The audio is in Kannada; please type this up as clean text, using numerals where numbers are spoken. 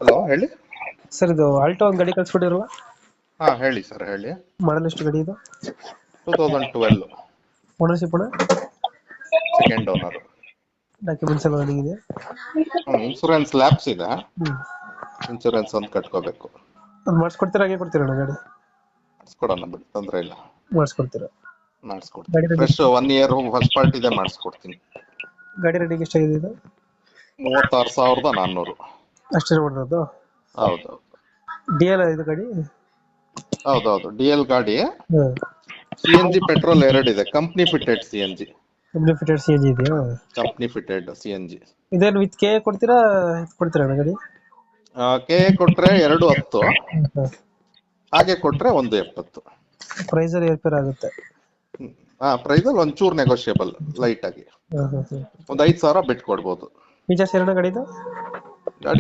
ಹಲೋ ಹೇಳಿ. ಸರ್ ಇದು ಆಲ್ಟೋ ಒಂದು ಗಾಡಿ ಕಳ್ಸ್ಕೊಟ್ಟಿರಲ್ಲ, ಹಾ ಹೇಳಿ ಸರ್ ಹೇಳಿ. ಮಾಡಲ್ ಎಷ್ಟು ಗಾಡಿ ಇದು? 2012 ಓನರ್ಶಿಪ್ ಅಣ್ಣ? Second owner. ಡಾಕ್ಯುಮೆಂಟ್ಸ್ ಎಲ್ಲ ರನ್ನಿಂಗ್ ಇದೆ? ಇನ್ಸೂರೆನ್ಸ್ ಲ್ಯಾಪ್ಸ್ ಇದೆ, ಹ್ಞೂ. ಇನ್ಸೂರೆನ್ಸ್ ಒಂದು ಕಟ್ಕೋಬೇಕು. ಅದು ಮಾಡಿಸ್ಕೊಡ್ತೀರಾ ಹಾಗೆ ಕೊಡ್ತೀರಣ್ಣ ಗಾಡಿ? ಮಾಡಿಸ್ಕೊಡೋಣ ಬಿಡಿ, ತೊಂದರೆ ಇಲ್ಲ, ಮಾಡಿಸ್ಕೊಡ್ತೀರಾ? ಮಾಡಿಸ್ಕೊಡ್ತೀನಿ. ಗಾಡಿ ready fresh 1 year first party ಇದೆ, ಮಾಡಿಸ್ಕೊಡ್ತೀನಿ. ಗಾಡಿ ರೆಡಿಗೆ ಎಷ್ಟಾಗಿದೆ ಇದು? 36,400. ಅಷ್ಟೇ ಮಾಡಿರೋದು? ಹೌದೌದು ಡಿ ಎಲ್ ಇದು ಗಾಡಿ? ಹೌದೌದು ಡಿ ಎಲ್ ಗಾಡಿ. ಹಾಂ. CNG ಪೆಟ್ರೋಲ್ ಎರಡಿದೆ, company fitted CNG. Company fitted C N G ಇದೆಯಾ? Company fitted CNG. ಇದೇನು ವಿತ್ ಕೆ ಕೊಡ್ತೀರಾ ಕೊಡ್ತೀರಾ ಅಣ್ಣ ಗಾಡಿ? ಕೆ ಕೊಟ್ರೆ 210, ಹಾಂ. ಹಾಗೆ ಕೊಟ್ರೆ 170. ಪ್ರೈಸಲ್ಲಿ ಏರ್ಪೇರ್ ಆಗುತ್ತೆ? ಪ್ರೈಸಲ್ಲಿ ಒಂಚೂರು ನೆಗೋಷಿಯಬಲ್ ಲೈಟ್ ಆಗಿ ಹಾಂ ಹಾಂ ಹಾಂ. ಒಂದು 5,000 ಬಿಟ್ಟು ಕೊಡ್ಬೋದು. ಫೀಚರ್ಸ್ ಏನಣ್ಣ ಗಾಡಿದು?